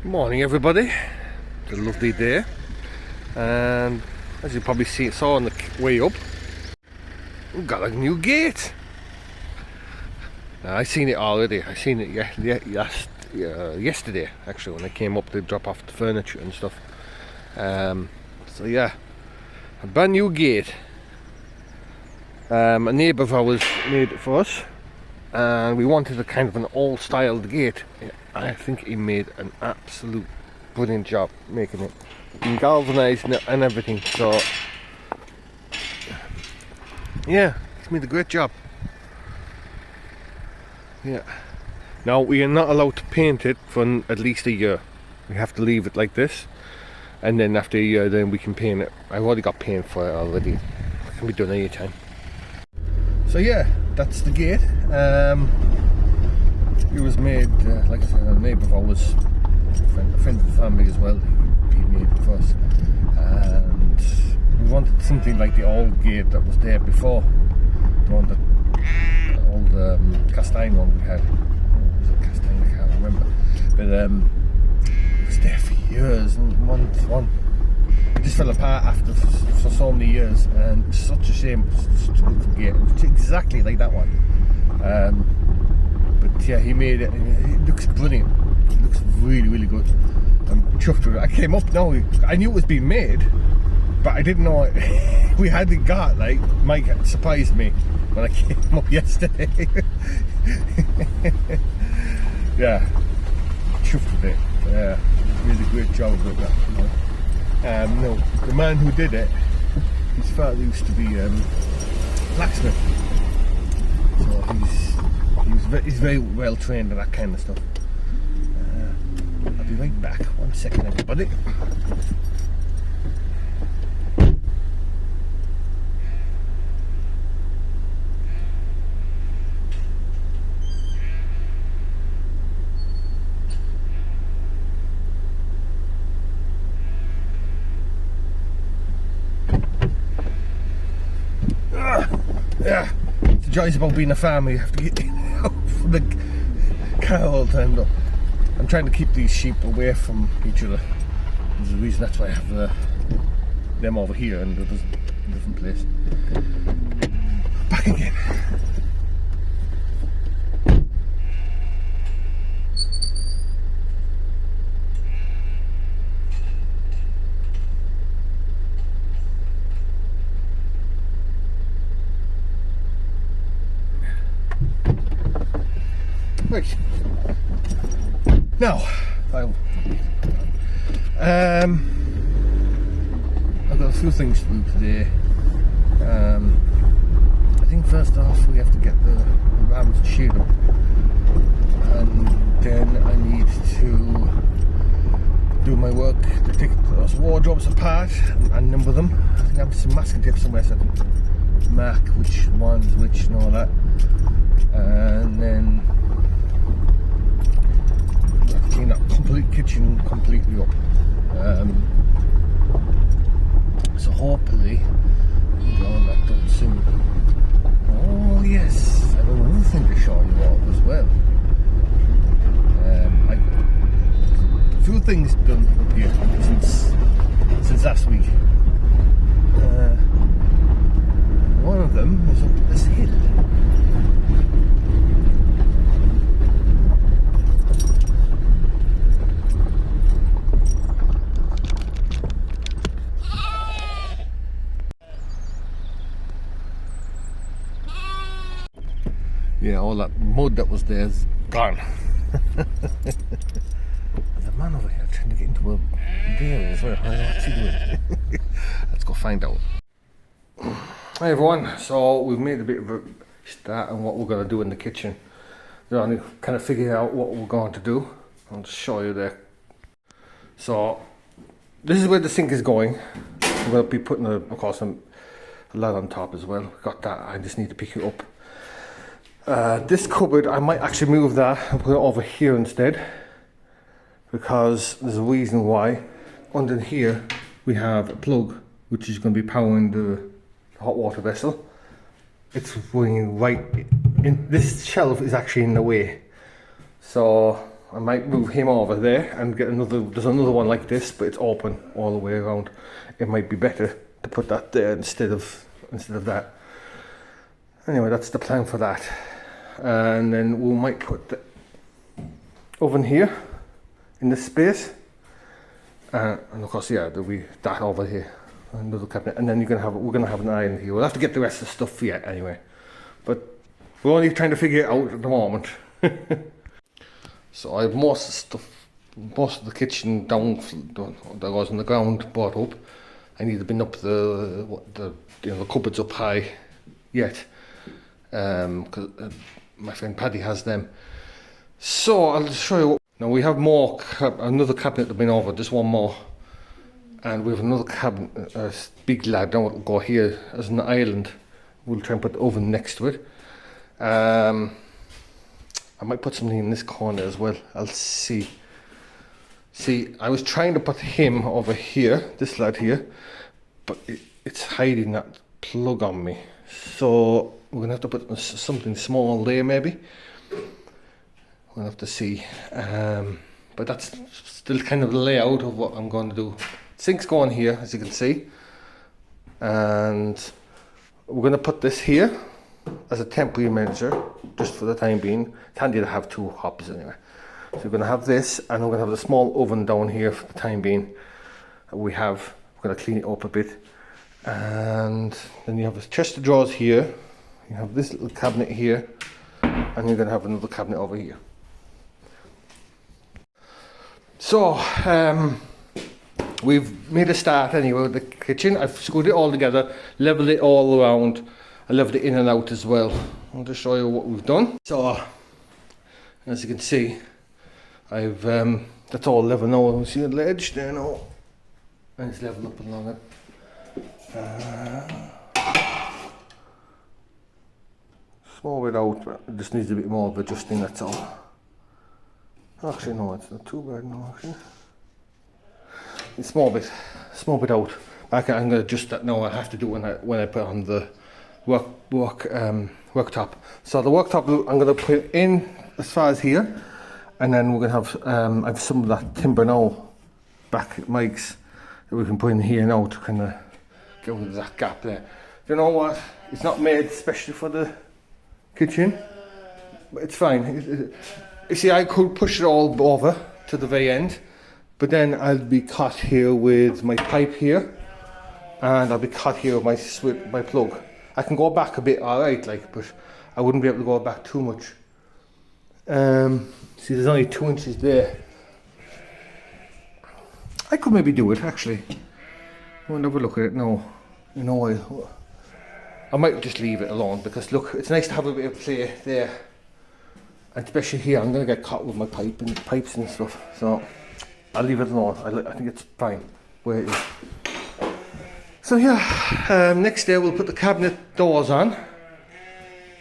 Morning everybody, it's a lovely day, and as you probably saw on the way up, we've got a new gate. I seen it already. I seen it yesterday actually when I came up to drop off the furniture and stuff. So yeah, a brand new gate. A neighbour of ours made it for us, and we wanted a kind of an old styled gate. I think he made an absolute brilliant job making it, and galvanised and everything. So yeah, he's made a great job. Yeah. Now we are not allowed to paint it for at least a year. We have to leave it like this, and then after a year, then we can paint it. I've already got paint for it already. It can be done anytime. So yeah, that's the gate. It was made, like I said, a neighbour of ours, a friend of the family as well. He made it for us, and we wanted something like the old gate that was there before, the one that old cast-iron one we had. Was it cast-iron? I can't remember. But it was there for years, and it just fell apart after for so many years, and it's such a shame. Such a good gate. It's exactly like that one. But yeah, he made it. It looks brilliant. It looks really, really good. I'm chuffed with it. I came up now. I knew it was being made, but I didn't know we hadn't got. Like, Mike surprised me when I came up yesterday. Yeah, chuffed with it. Yeah, really great job with that. No, the man who did it, his father used to be blacksmith, so he's very well trained in that kind of stuff. I'll be right back. 1 second, everybody. Yeah, the joys about being a farmer. You have to get out from the car all the time though. I'm trying to keep these sheep away from each other. There's a reason that's why I have them over here and others in a different place. Back again. Right. Now, I've got a few things to do today. I think first off we have to get the rams sheared up, and then I need to do my work to take those wardrobes apart and number them. I think I have some masking tape somewhere so I can mark which one's which and all that, and then clean up complete kitchen completely up. So hopefully we'll get all that done soon. Oh yes, I have another thing to show you all as well. A few things done up here since last week. One of them is up this hill. Yeah, all that mud that was there is gone. There's a man over here trying to get into a dairy as well. What's he doing? Let's go find out. Hi everyone, so we've made a bit of a start on what we're going to do in the kitchen. We're only kind of figuring out what we're going to do. I'll just show you there. So this is where the sink is going. I'm going to be putting of course a lid on top as well. Got that, I just need to pick it up. This cupboard, I might actually move that and put it over here instead, because there's a reason why. Under here we have a plug which is going to be powering the hot water vessel. It's running right in. This shelf is actually in the way, so I might move him over there and get another, there's another one like this, but it's open all the way around. It might be better to put that there instead of that. Anyway, that's the plan for that. And then we might put the oven here in this space. And of course, yeah, there'll be that over here, another cabinet. And then we're gonna have an island here. We'll have to get the rest of the stuff yet anyway. But we're only trying to figure it out at the moment. So I have most of the kitchen down that was on the ground brought up. I need to bring up the cupboards up high yet, because my friend Paddy has them. So I'll show you. Now we have another cabinet to bring over, just one more, and we have another cabinet, a big lad. Now it'll go here as an island. We'll try and put the oven next to it. I might put something in this corner as well. I'll see. See, I was trying to put him over here, this lad here, but it's hiding that plug on me. So we're gonna have to put something small there maybe. We'll have to see. But that's still kind of the layout of what I'm going to do. Sink's going here, as you can see. And we're gonna put this here as a temporary measure, just for the time being. It's handy to have two hobs anyway. So we're going to have this, and we're going to have the small oven down here for the time being. We're going to clean it up a bit. And then you have this chest of drawers here. You have this little cabinet here, and you're going to have another cabinet over here. So, we've made a start anyway with the kitchen. I've screwed it all together, leveled it all around. I leveled it in and out as well. I'll just show you what we've done. So, as you can see, I've that's all level now. You see the ledge there now, and it's level up along it. Small bit out, but it just needs a bit more of adjusting. That's all. Actually, no, it's not too bad now. Actually, it's small bit out. I'm going to adjust that now. I have to do it when I put on the worktop. So the worktop I'm going to put in as far as here, and then we're going to have I have some of that timber now back mics that we can put in here now to kind of get rid of that gap there. You know what? It's not made especially for the kitchen, but it's fine. You see, I could push it all over to the very end, but then I'll be caught here with my pipe here, and I'll be caught here with my plug. I can go back a bit, alright, but I wouldn't be able to go back too much. See, there's only 2 inches there. I could maybe do it, actually. I'll have a look at it now. You know, I might just leave it alone, because look, it's nice to have a bit of play there. And especially here, I'm going to get caught with my pipes and stuff. So, I'll leave it alone. I think it's fine where it is. So yeah, next day we'll put the cabinet doors on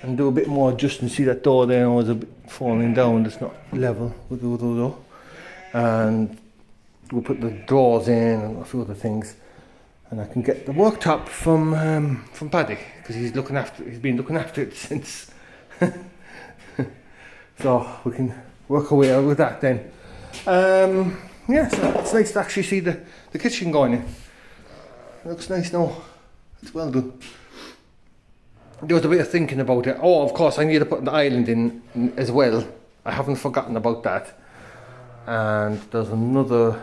and do a bit more adjusting. See that door there was a bit falling down, it's not level. We'll do though. And we'll put the drawers in and a few other things. And I can get the worktop from Paddy, because he's been looking after it since. So we can work our way out with that then. Yeah, so it's nice to actually see the kitchen going in. It looks nice now. It's well done. There was a bit of thinking about it. Oh, of course, I need to put the island in as well. I haven't forgotten about that. And there's another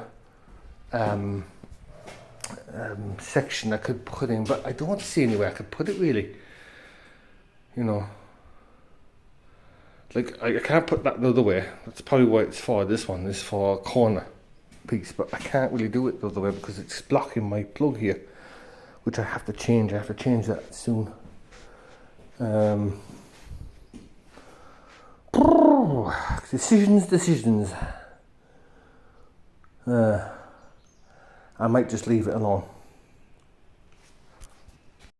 section I could put in, but I don't see anywhere I could put it really. You know. Like, I can't put that the other way. That's probably what it's for. This one is for a corner piece, but I can't really do it the other way because it's blocking my plug here, which I have to change. I have to change that soon. Decisions. I might just leave it alone.